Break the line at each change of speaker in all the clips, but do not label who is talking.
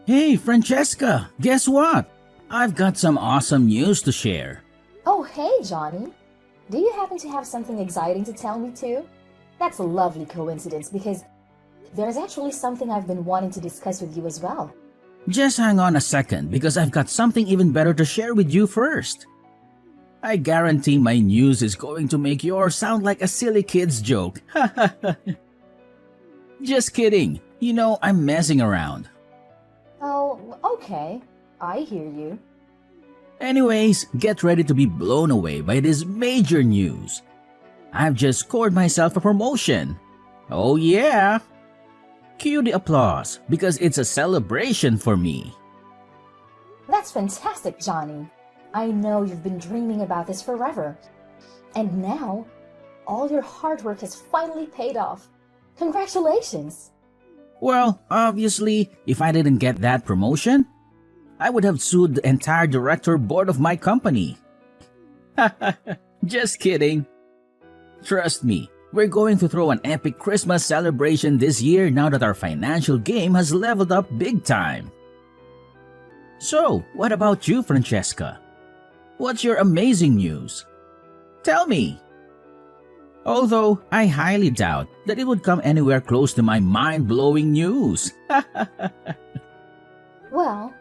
Hey, Francesca, guess what? I've got some awesome news to share.
Oh, hey, Johnny. Do you happen to have something exciting to tell me too? That's a lovely coincidence because there's actually something I've been wanting to discuss with you as well.
Just hang on a second because I've got something even better to share with you first. I guarantee my news is going to make yours sound like a silly kid's joke. Just kidding. You know, I'm messing around.
Oh, okay. I hear you.
Anyways, get ready to be blown away by this major news. I've just scored myself a promotion. Oh yeah! Cue the applause because it's a celebration for me.
That's fantastic, Johnny. I know you've been dreaming about this forever. And now, all your hard work has finally paid off. Congratulations!
Well, obviously, if I didn't get that promotion, I would have sued the entire director board of my company. Just kidding. Trust me, we're going to throw an epic Christmas celebration this year now that our financial game has leveled up big time. So, what about you, Francesca? What's your amazing news? Tell me. Although I highly doubt that it would come anywhere close to my mind-blowing news.
Well,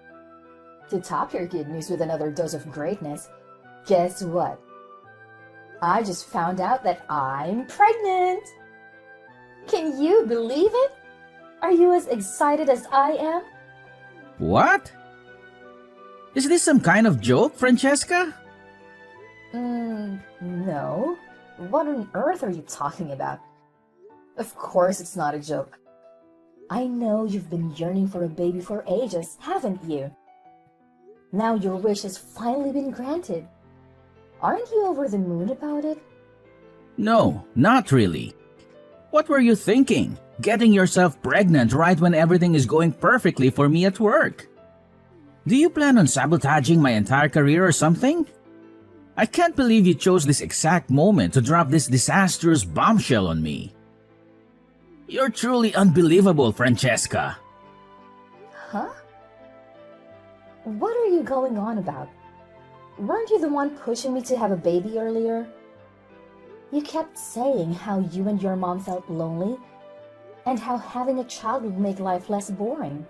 to top your good news with another dose of greatness, guess what? I just found out that I'm pregnant! Can you believe it? Are you as excited as I am?
What? Is this some kind of joke, Francesca?
No. What on earth are you talking about? Of course it's not a joke. I know you've been yearning for a baby for ages, haven't you? Now your wish has finally been granted. Aren't you over the moon about it?
No, not really. What were you thinking? Getting yourself pregnant right when everything is going perfectly for me at work? Do you plan on sabotaging my entire career or something? I can't believe you chose this exact moment to drop this disastrous bombshell on me. You're truly unbelievable, Francesca.
Huh? What are you going on about? Weren't you the one pushing me to have a baby earlier? You kept saying how you and your mom felt lonely and how having a child would make life less boring.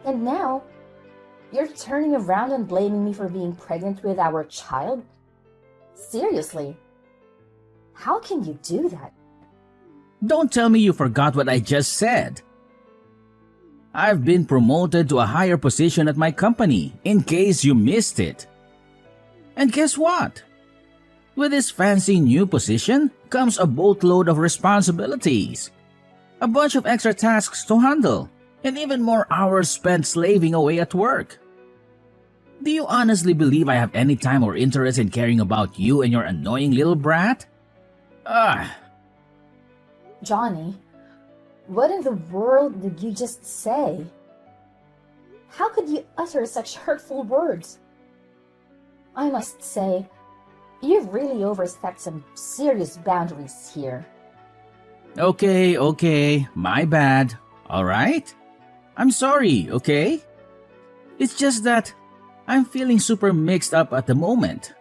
And now, you're turning around and blaming me for being pregnant with our child? Seriously, how can you do that?
Don't tell me you forgot what I just said. I've been promoted to a higher position at my company, in case you missed it. And guess what? With this fancy new position comes a boatload of responsibilities, a bunch of extra tasks to handle, and even more hours spent slaving away at work. Do you honestly believe I have any time or interest in caring about you and your annoying little brat?
Johnny, what in the world did you just say? How could you utter such hurtful words? I must say, you've really overstepped some serious boundaries here.
Okay, my bad. Alright? I'm sorry, okay? It's just that I'm feeling super mixed up at the moment.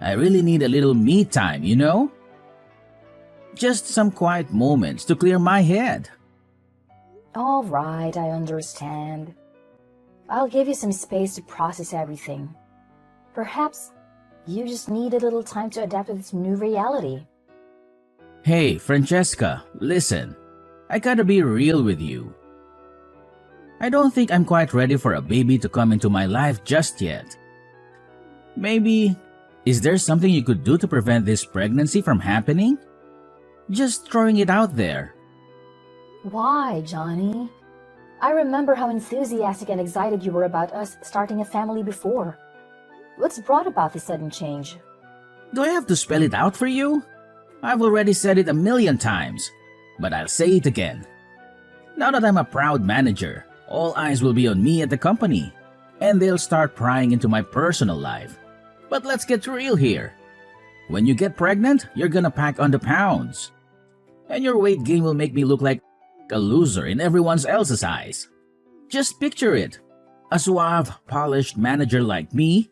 I really need a little me time, you know? Just some quiet moments to clear my head.
All right, I understand. I'll give you some space to process everything. Perhaps you just need a little time to adapt to this new reality.
Hey, Francesca, listen. I gotta be real with you. I don't think I'm quite ready for a baby to come into my life just yet. Maybe, is there something you could do to prevent this pregnancy from happening? Just throwing it out there.
Why, Johnny? I remember how enthusiastic and excited you were about us starting a family before. What's brought about this sudden change?
Do I have to spell it out for you? I've already said it 1,000,000 times, but I'll say it again. Now that I'm a proud manager, all eyes will be on me at the company, and they'll start prying into my personal life. But let's get real here. When you get pregnant, you're gonna pack on the pounds. And your weight gain will make me look like a loser in everyone else's eyes. Just picture it. A suave, polished manager like me,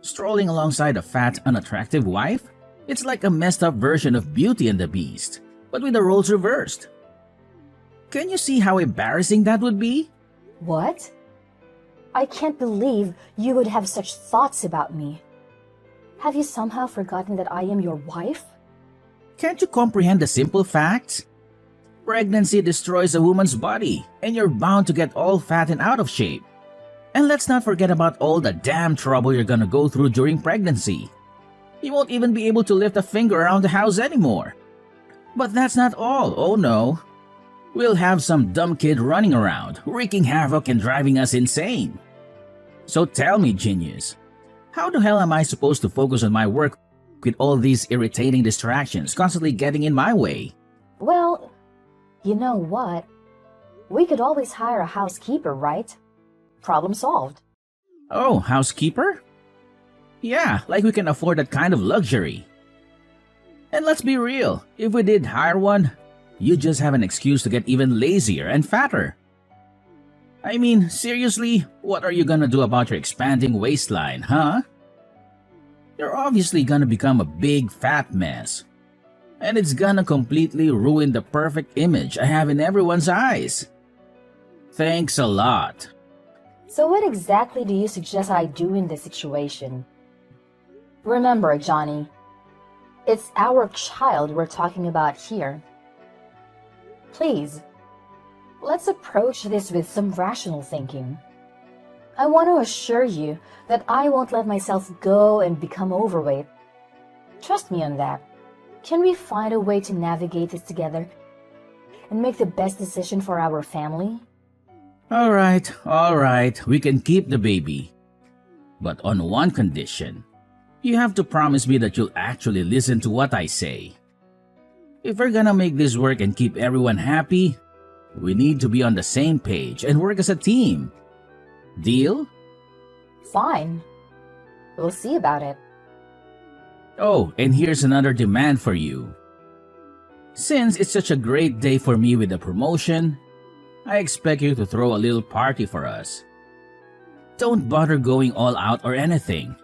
strolling alongside a fat, unattractive wife. It's like a messed up version of Beauty and the Beast, but with the roles reversed. Can you see how embarrassing that would be?
What? I can't believe you would have such thoughts about me. Have you somehow forgotten that I am your wife?
Can't you comprehend the simple facts? Pregnancy destroys a woman's body, and you're bound to get all fat and out of shape. And let's not forget about all the damn trouble you're gonna go through during pregnancy. You won't even be able to lift a finger around the house anymore. But that's not all, oh no. We'll have some dumb kid running around, wreaking havoc and driving us insane. So tell me, genius, how the hell am I supposed to focus on my work with all these irritating distractions constantly getting in my way?
Well, you know what? We could always hire a housekeeper, right? Problem solved.
Oh, housekeeper? Yeah, like we can afford that kind of luxury. And let's be real, if we did hire one, you just have an excuse to get even lazier and fatter. I mean, seriously, what are you gonna do about your expanding waistline, huh? You're obviously gonna become a big fat mess. And it's gonna completely ruin the perfect image I have in everyone's eyes. Thanks a lot.
So what exactly do you suggest I do in this situation? Remember, Johnny, it's our child we're talking about here. Please, let's approach this with some rational thinking. I want to assure you that I won't let myself go and become overweight. Trust me on that. Can we find a way to navigate this together and make the best decision for our family?
All right, we can keep the baby. But on one condition. You have to promise me that you'll actually listen to what I say. If we're gonna make this work and keep everyone happy, we need to be on the same page and work as a team. Deal?
Fine. We'll see about it.
Oh, and here's another demand for you. Since it's such a great day for me with the promotion, I expect you to throw a little party for us. Don't bother going all out or anything.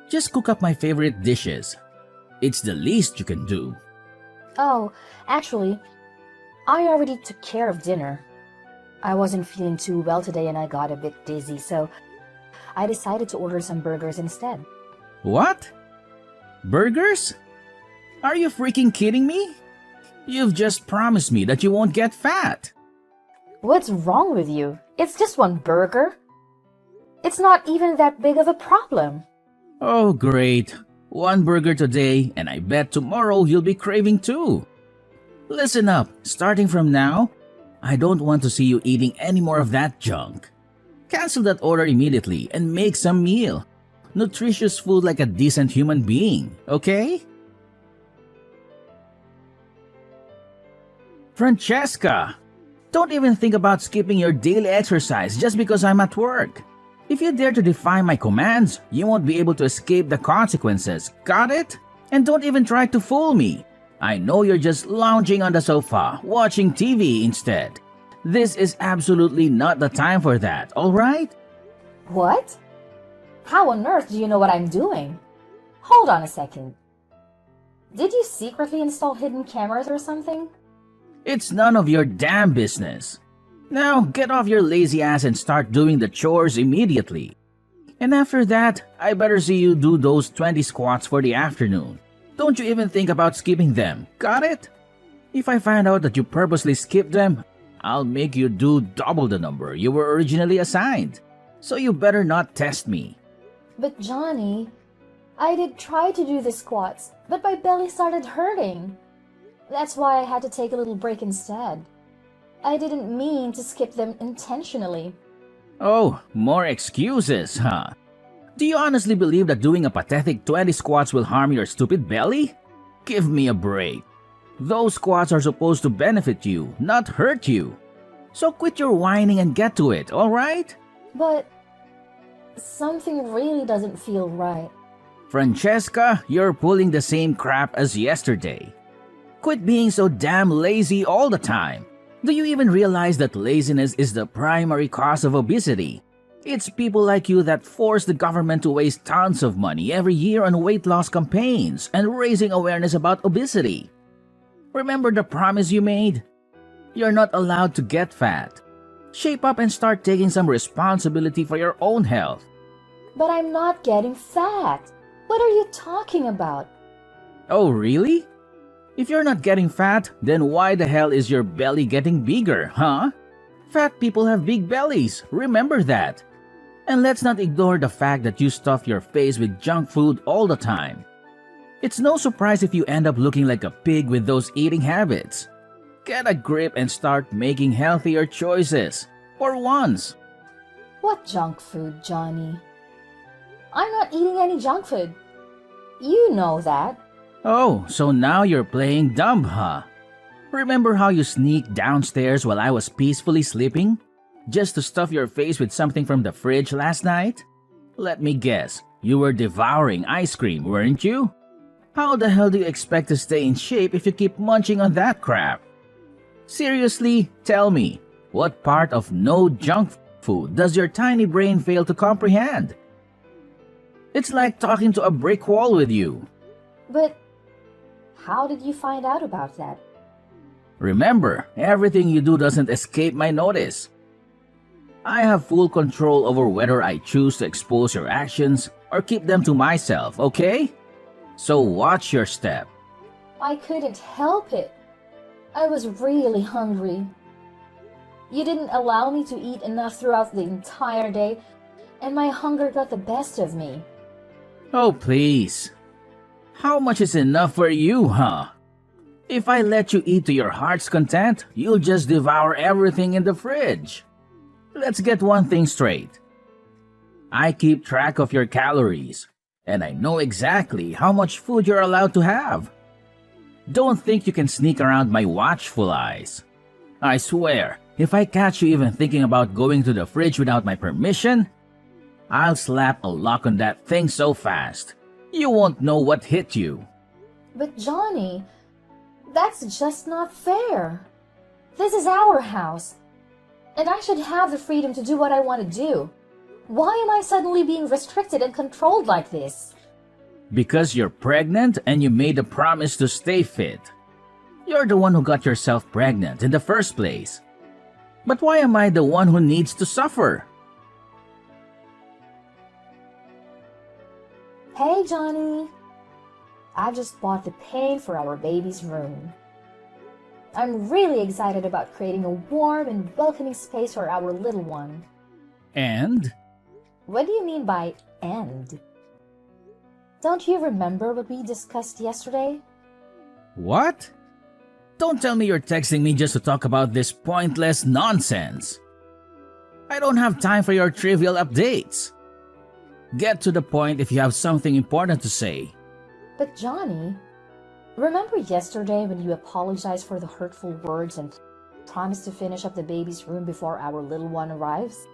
Just cook up my favorite dishes. It's the least you can do.
Oh, actually, I already took care of dinner. I wasn't feeling too well today and I got a bit dizzy, so I decided to order some burgers instead.
What? Burgers? Are you freaking kidding me? You've just promised me that you won't get fat.
What's wrong with you? It's just one burger. It's not even that big of a problem.
Oh, great. One burger today, and I bet tomorrow you'll be craving two. Listen up, starting from now, I don't want to see you eating any more of that junk. Cancel that order immediately and make some meal. Nutritious food like a decent human being, okay? Francesca, don't even think about skipping your daily exercise just because I'm at work. If you dare to defy my commands, you won't be able to escape the consequences, got it? And don't even try to fool me. I know you're just lounging on the sofa, watching TV instead. This is absolutely not the time for that, alright?
What? How on earth do you know what I'm doing? Hold on a second. Did you secretly install hidden cameras or something?
It's none of your damn business. Now get off your lazy ass and start doing the chores immediately. And after that, I better see you do those 20 squats for the afternoon. Don't you even think about skipping them, got it? If I find out that you purposely skipped them, I'll make you do double the number you were originally assigned. So you better not test me.
But Johnny, I did try to do the squats, but my belly started hurting. That's why I had to take a little break instead. I didn't mean to skip them intentionally.
Oh, more excuses, huh? Do you honestly believe that doing a pathetic 20 squats will harm your stupid belly? Give me a break. Those squats are supposed to benefit you, not hurt you. So quit your whining and get to it, alright?
But something really doesn't feel right.
Francesca, you're pulling the same crap as yesterday. Quit being so damn lazy all the time. Do you even realize that laziness is the primary cause of obesity? It's people like you that force the government to waste tons of money every year on weight loss campaigns and raising awareness about obesity. Remember the promise you made? You're not allowed to get fat. Shape up and start taking some responsibility for your own health.
But I'm not getting fat. What are you talking about?
Oh, really? If you're not getting fat, then why the hell is your belly getting bigger, huh? Fat people have big bellies, remember that. And let's not ignore the fact that you stuff your face with junk food all the time. It's no surprise if you end up looking like a pig with those eating habits. Get a grip and start making healthier choices. For once.
What junk food, Johnny? I'm not eating any junk food. You know that.
Oh, so now you're playing dumb, huh? Remember how you sneaked downstairs while I was peacefully sleeping? Just to stuff your face with something from the fridge last night? Let me guess, you were devouring ice cream, weren't you? How the hell do you expect to stay in shape if you keep munching on that crap? Seriously, tell me, what part of no junk food does your tiny brain fail to comprehend? It's like talking to a brick wall with you.
But how did you find out about that?
Remember, everything you do doesn't escape my notice. I have full control over whether I choose to expose your actions or keep them to myself, okay? So watch your step.
I couldn't help it. I was really hungry. You didn't allow me to eat enough throughout the entire day, and my hunger got the best of me.
Oh, please. How much is enough for you, huh? If I let you eat to your heart's content, you'll just devour everything in the fridge. Let's get one thing straight. I keep track of your calories, and I know exactly how much food you're allowed to have. Don't think you can sneak around my watchful eyes. I swear, if I catch you even thinking about going to the fridge without my permission, I'll slap a lock on that thing so fast, you won't know what hit you.
But Johnny, that's just not fair. This is our house, and I should have the freedom to do what I want to do. Why am I suddenly being restricted and controlled like this?
Because you're pregnant and you made a promise to stay fit. You're the one who got yourself pregnant in the first place. But why am I the one who needs to suffer?
Hey, Johnny. I just bought the paint for our baby's room. I'm really excited about creating a warm and welcoming space for our little one.
And?
What do you mean by "and"? Don't you remember what we discussed yesterday?
What? Don't tell me you're texting me just to talk about this pointless nonsense. I don't have time for your trivial updates. Get to the point if you have something important to say.
But Johnny, remember yesterday when you apologized for the hurtful words and promised to finish up the baby's room before our little one arrives?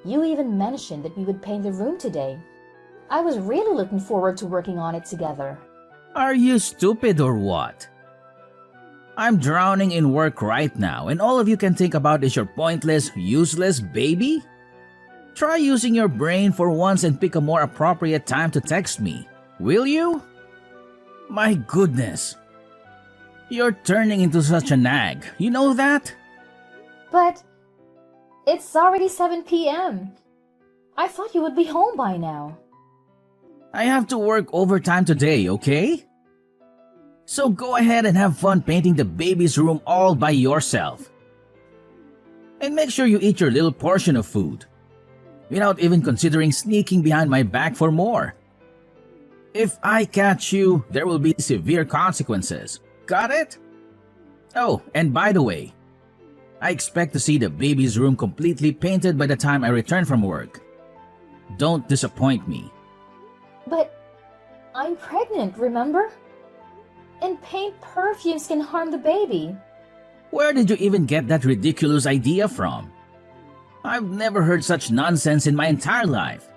You even mentioned that we would paint the room today. I was really looking forward to working on it together.
Are you stupid or what? I'm drowning in work right now and all of you can think about is your pointless, useless baby? Try using your brain for once and pick a more appropriate time to text me. Will you? My goodness. You're turning into such a nag. You know that?
But it's already 7 p.m. I thought you would be home by now.
I have to work overtime today, okay? So go ahead and have fun painting the baby's room all by yourself. And make sure you eat your little portion of food, without even considering sneaking behind my back for more. If I catch you, there will be severe consequences. Got it? Oh, and by the way, I expect to see the baby's room completely painted by the time I return from work. Don't disappoint me.
But I'm pregnant, remember? And paint perfumes can harm the baby.
Where did you even get that ridiculous idea from? I've never heard such nonsense in my entire life.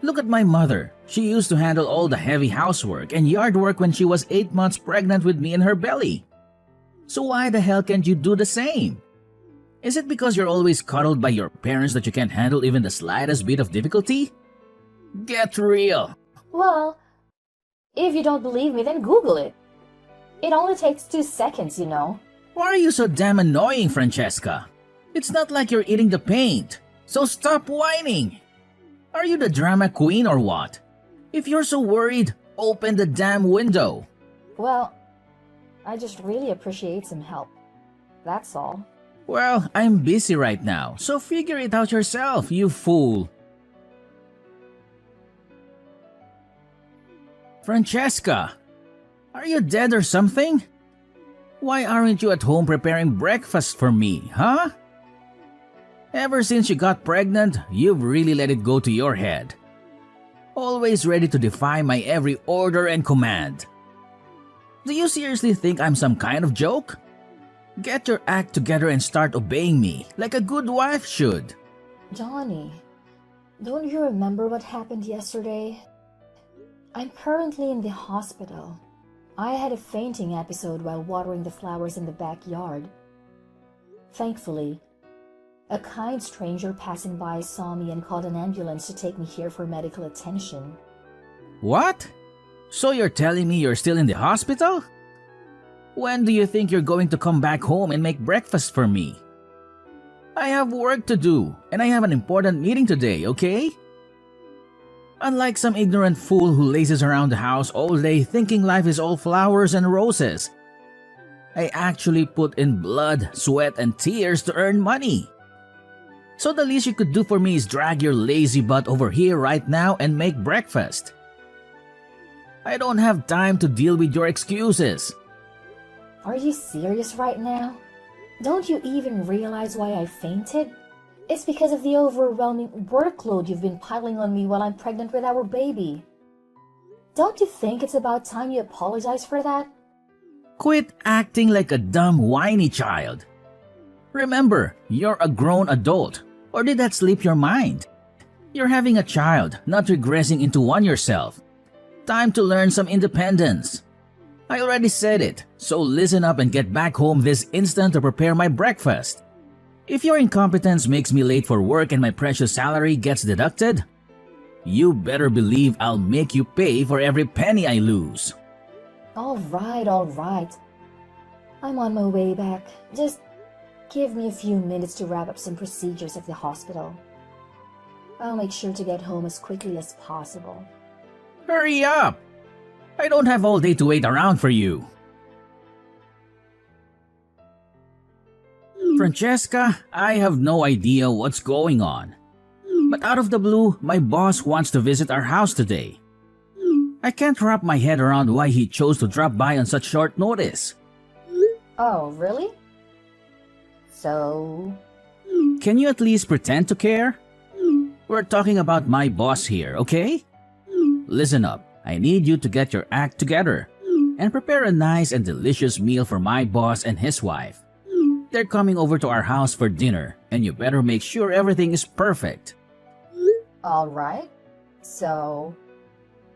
Look at my mother. She used to handle all the heavy housework and yard work when she was 8 months pregnant with me in her belly. So why the hell can't you do the same? Is it because you're always cuddled by your parents that you can't handle even the slightest bit of difficulty? Get real.
Well, if you don't believe me, then Google it. It only takes 2 seconds, you know.
Why are you so damn annoying, Francesca? It's not like you're eating the paint, so stop whining. Are you the drama queen or what? If you're so worried, open the damn window.
Well, I just really appreciate some help. That's all.
Well, I'm busy right now, so figure it out yourself, you fool. Francesca, are you dead or something? Why aren't you at home preparing breakfast for me, huh? Ever since you got pregnant, you've really let it go to your head. Always ready to defy my every order and command. Do you seriously think I'm some kind of joke? Get your act together and start obeying me like a good wife should.
Johnny, don't you remember what happened yesterday? I'm currently in the hospital. I had a fainting episode while watering the flowers in the backyard. Thankfully, a kind stranger passing by saw me and called an ambulance to take me here for medical attention.
What? So you're telling me you're still in the hospital? When do you think you're going to come back home and make breakfast for me? I have work to do, and I have an important meeting today, okay? Unlike some ignorant fool who lazes around the house all day thinking life is all flowers and roses, I actually put in blood, sweat, and tears to earn money. So the least you could do for me is drag your lazy butt over here right now and make breakfast. I don't have time to deal with your excuses.
Are you serious right now? Don't you even realize why I fainted? It's because of the overwhelming workload you've been piling on me while I'm pregnant with our baby. Don't you think it's about time you apologize for that?
Quit acting like a dumb, whiny child. Remember, you're a grown adult, or did that slip your mind? You're having a child, not regressing into one yourself. Time to learn some independence. I already said it, so listen up and get back home this instant to prepare my breakfast. If your incompetence makes me late for work and my precious salary gets deducted, you better believe I'll make you pay for every penny I lose.
All right. I'm on my way back. Just give me a few minutes to wrap up some procedures at the hospital. I'll make sure to get home as quickly as possible.
Hurry up! I don't have all day to wait around for you. Francesca, I have no idea what's going on. But out of the blue, my boss wants to visit our house today. I can't wrap my head around why he chose to drop by on such short notice.
Oh, really? So...
Can you at least pretend to care? We're talking about my boss here, okay? Listen up. I need you to get your act together and prepare a nice and delicious meal for my boss and his wife. They're coming over to our house for dinner, and you better make sure everything is perfect.
All right. So,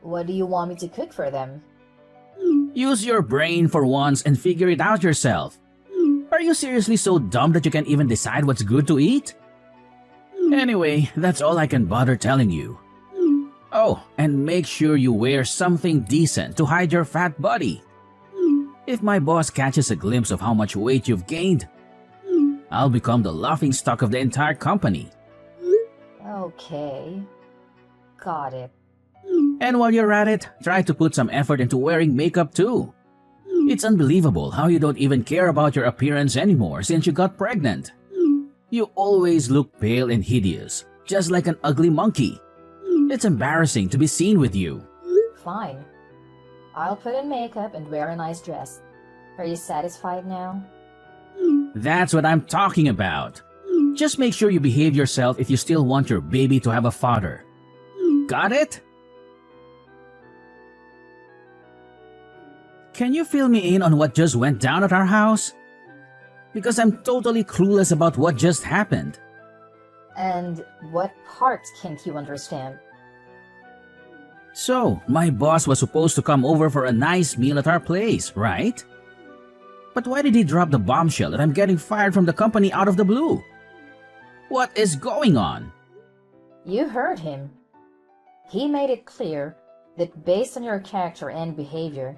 what do you want me to cook for them?
Use your brain for once and figure it out yourself. Are you seriously so dumb that you can't even decide what's good to eat? Anyway, that's all I can bother telling you. Oh, and make sure you wear something decent to hide your fat body. If my boss catches a glimpse of how much weight you've gained, I'll become the laughingstock of the entire company.
Okay. Got it.
And while you're at it, try to put some effort into wearing makeup too. It's unbelievable how you don't even care about your appearance anymore since you got pregnant. You always look pale and hideous, just like an ugly monkey. It's embarrassing to be seen with you.
Fine. I'll put in makeup and wear a nice dress. Are you satisfied now?
That's what I'm talking about. Just make sure you behave yourself if you still want your baby to have a father. Got it? Can you fill me in on what just went down at our house? Because I'm totally clueless about what just happened.
And what part can't you understand?
So, my boss was supposed to come over for a nice meal at our place, right? But why did he drop the bombshell that I'm getting fired from the company out of the blue? What is going on?
You heard him. He made it clear that based on your character and behavior,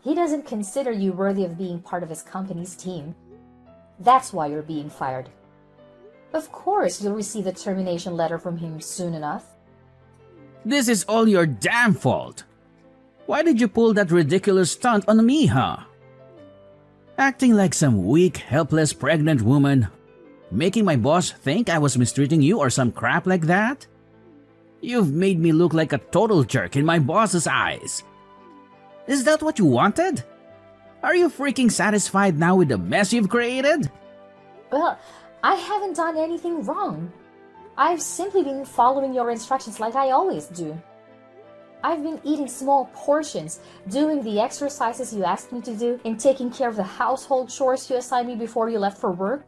he doesn't consider you worthy of being part of his company's team. That's why you're being fired. Of course, you'll receive a termination letter from him soon enough.
This is all your damn fault. Why did you pull that ridiculous stunt on me, huh? Acting like some weak, helpless pregnant woman, making my boss think I was mistreating you or some crap like that? You've made me look like a total jerk in my boss's eyes. Is that what you wanted? Are you freaking satisfied now with the mess you've created?
Well, I haven't done anything wrong. I've simply been following your instructions like I always do. I've been eating small portions, doing the exercises you asked me to do, and taking care of the household chores you assigned me before you left for work.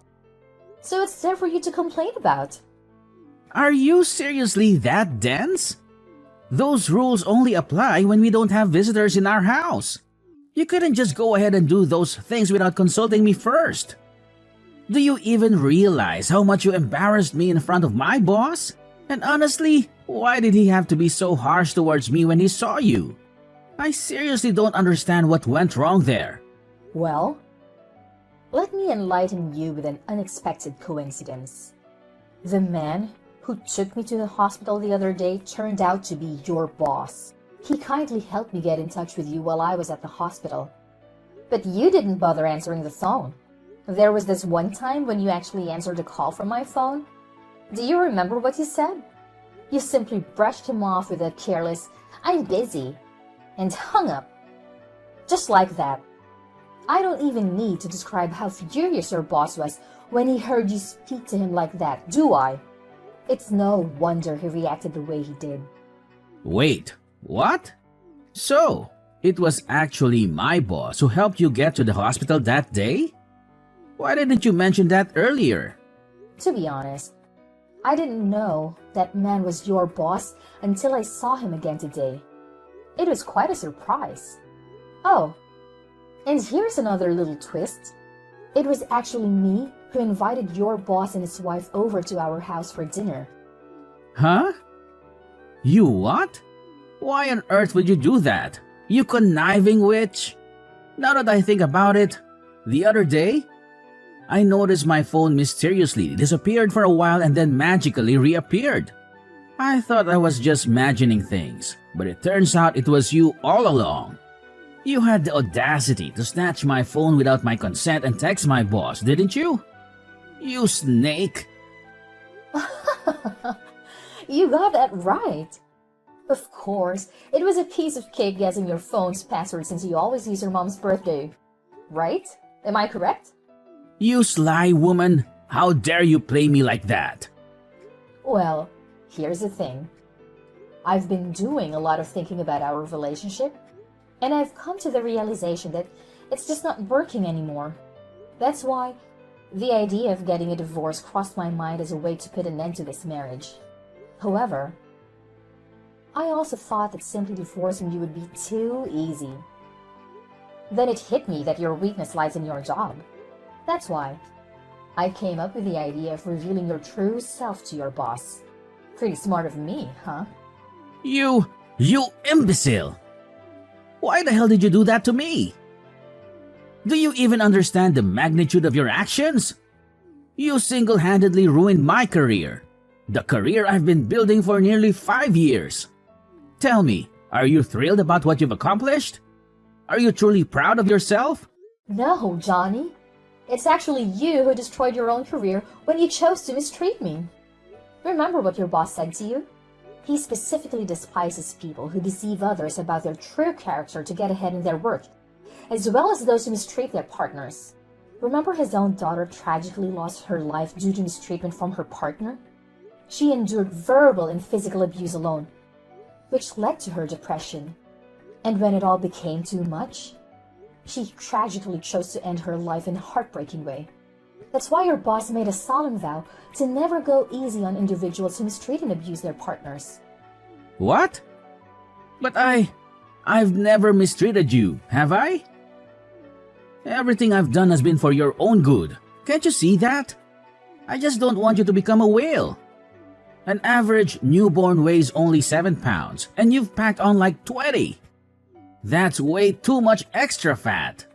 So it's there for you to complain about.
Are you seriously that dense? Those rules only apply when we don't have visitors in our house. You couldn't just go ahead and do those things without consulting me first. Do you even realize how much you embarrassed me in front of my boss? And honestly, why did he have to be so harsh towards me when he saw you? I seriously don't understand what went wrong there.
Well, let me enlighten you with an unexpected coincidence. The man who took me to the hospital the other day turned out to be your boss. He kindly helped me get in touch with you while I was at the hospital. But you didn't bother answering the phone. There was this one time when you actually answered a call from my phone. Do you remember what you said? You simply brushed him off with a careless, "I'm busy," and hung up. Just like that. I don't even need to describe how furious your boss was when he heard you speak to him like that, do I? It's no wonder he reacted the way he did.
Wait, what? So, it was actually my boss who helped you get to the hospital that day? Why didn't you mention that earlier?
To be honest, I didn't know that man was your boss until I saw him again today. It was quite a surprise. Oh, and here's another little twist. It was actually me who invited your boss and his wife over to our house for dinner.
Huh? You what? Why on earth would you do that? You conniving witch? Now that I think about it, the other day, I noticed my phone mysteriously disappeared for a while and then magically reappeared. I thought I was just imagining things, but it turns out it was you all along. You had the audacity to snatch my phone without my consent and text my boss, didn't you? You snake!
You got that right. Of course, it was a piece of cake guessing your phone's password since you always use your mom's birthday. Right? Am I correct?
You sly woman! How dare you play me like that?
Well, here's the thing. I've been doing a lot of thinking about our relationship, and I've come to the realization that it's just not working anymore. That's why the idea of getting a divorce crossed my mind as a way to put an end to this marriage. However, I also thought that simply divorcing you would be too easy. Then it hit me that your weakness lies in your job. That's why I came up with the idea of revealing your true self to your boss. Pretty smart of me, huh?
You imbecile! Why the hell did you do that to me? Do you even understand the magnitude of your actions? You single-handedly ruined my career. The career I've been building for nearly 5 years. Tell me, are you thrilled about what you've accomplished? Are you truly proud of yourself?
No, Johnny. It's actually you who destroyed your own career when you chose to mistreat me. Remember what your boss said to you? He specifically despises people who deceive others about their true character to get ahead in their work, as well as those who mistreat their partners. Remember his own daughter tragically lost her life due to mistreatment from her partner? She endured verbal and physical abuse alone, which led to her depression. And when it all became too much, she tragically chose to end her life in a heartbreaking way. That's why your boss made a solemn vow to never go easy on individuals who mistreat and abuse their partners.
What? But I've never mistreated you, have I? Everything I've done has been for your own good. Can't you see that? I just don't want you to become a whale. An average newborn weighs only 7 pounds, and you've packed on like 20. That's way too much extra fat.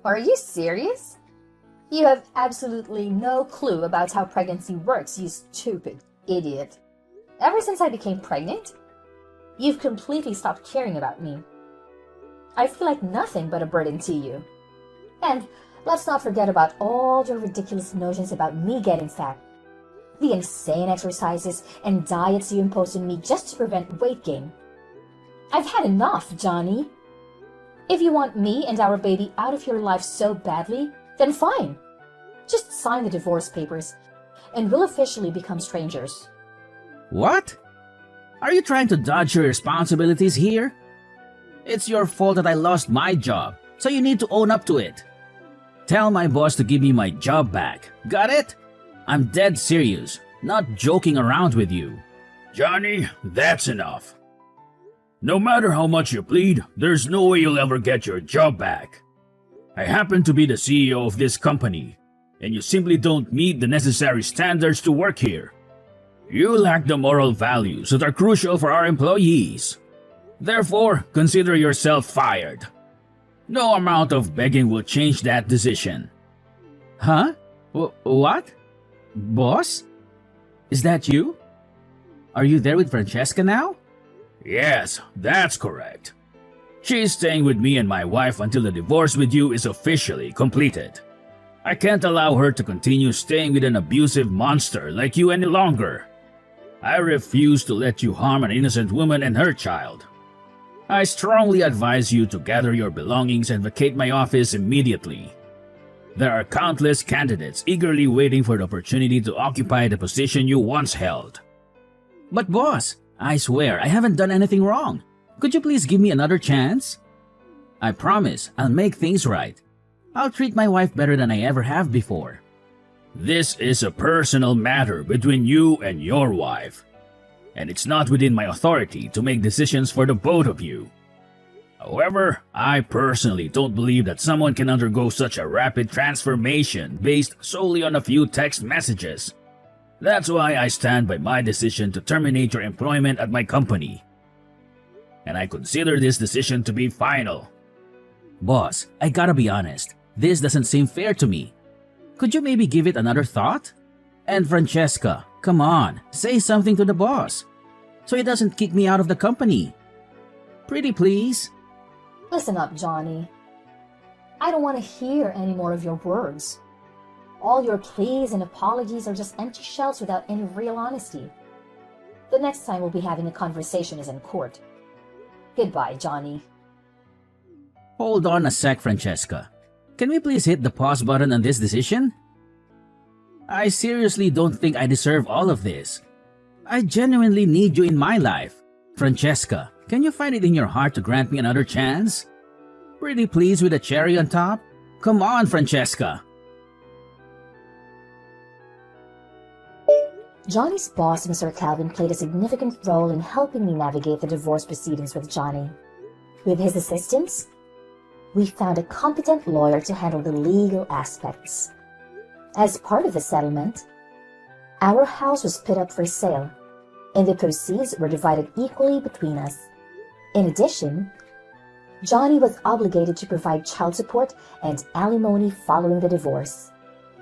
Are you serious? You have absolutely no clue about how pregnancy works, you stupid idiot. Ever since I became pregnant, you've completely stopped caring about me. I feel like nothing but a burden to you. And let's not forget about all your ridiculous notions about me getting fat. The insane exercises and diets you impose on me just to prevent weight gain. I've had enough, Johnny. If you want me and our baby out of your life so badly, then fine. Just sign the divorce papers, and we'll officially become strangers.
What? Are you trying to dodge your responsibilities here? It's your fault that I lost my job, so you need to own up to it. Tell my boss to give me my job back. Got it? I'm dead serious, not joking around with you.
Johnny, that's enough. No matter how much you plead, there's no way you'll ever get your job back. I happen to be the CEO of this company, and you simply don't meet the necessary standards to work here. You lack the moral values that are crucial for our employees. Therefore, consider yourself fired. No amount of begging will change that decision.
Huh? What? Boss? Is that you? Are you there with Francesca now?
Yes, that's correct. She's staying with me and my wife until the divorce with you is officially completed. I can't allow her to continue staying with an abusive monster like you any longer. I refuse to let you harm an innocent woman and her child. I strongly advise you to gather your belongings and vacate my office immediately. There are countless candidates eagerly waiting for the opportunity to occupy the position you once held.
But boss, I swear I haven't done anything wrong. Could you please give me another chance? I promise I'll make things right. I'll treat my wife better than I ever have before.
This is a personal matter between you and your wife, and it's not within my authority to make decisions for the both of you. However, I personally don't believe that someone can undergo such a rapid transformation based solely on a few text messages. That's why I stand by my decision to terminate your employment at my company. And I consider this decision to be final.
Boss, I gotta be honest. This doesn't seem fair to me. Could you maybe give it another thought? And Francesca, come on, say something to the boss, so he doesn't kick me out of the company. Pretty please.
Listen up, Johnny. I don't want to hear any more of your words. All your pleas and apologies are just empty shells without any real honesty. The next time we'll be having a conversation is in court. Goodbye, Johnny.
Hold on a sec, Francesca. Can we please hit the pause button on this decision? I seriously don't think I deserve all of this. I genuinely need you in my life. Francesca, can you find it in your heart to grant me another chance? Pretty please with a cherry on top? Come on, Francesca.
Johnny's boss, Mr. Calvin, played a significant role in helping me navigate the divorce proceedings with Johnny. With his assistance, we found a competent lawyer to handle the legal aspects. As part of the settlement, our house was put up for sale, and the proceeds were divided equally between us. In addition, Johnny was obligated to provide child support and alimony following the divorce.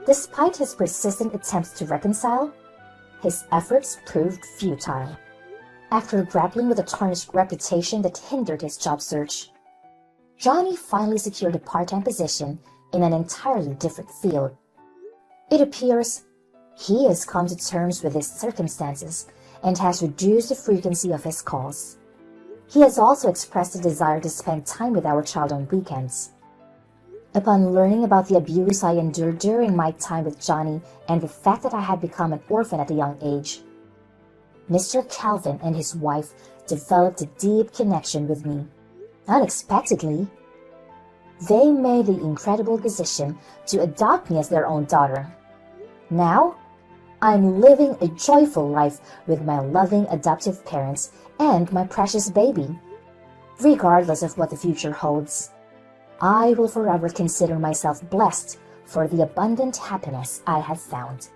Despite his persistent attempts to reconcile, his efforts proved futile. After grappling with a tarnished reputation that hindered his job search, Johnny finally secured a part-time position in an entirely different field. It appears he has come to terms with his circumstances and has reduced the frequency of his calls. He has also expressed a desire to spend time with our child on weekends. Upon learning about the abuse I endured during my time with Johnny and the fact that I had become an orphan at a young age, Mr. Calvin and his wife developed a deep connection with me. Unexpectedly, they made the incredible decision to adopt me as their own daughter. Now, I'm living a joyful life with my loving adoptive parents and my precious baby. Regardless of what the future holds, I will forever consider myself blessed for the abundant happiness I have found.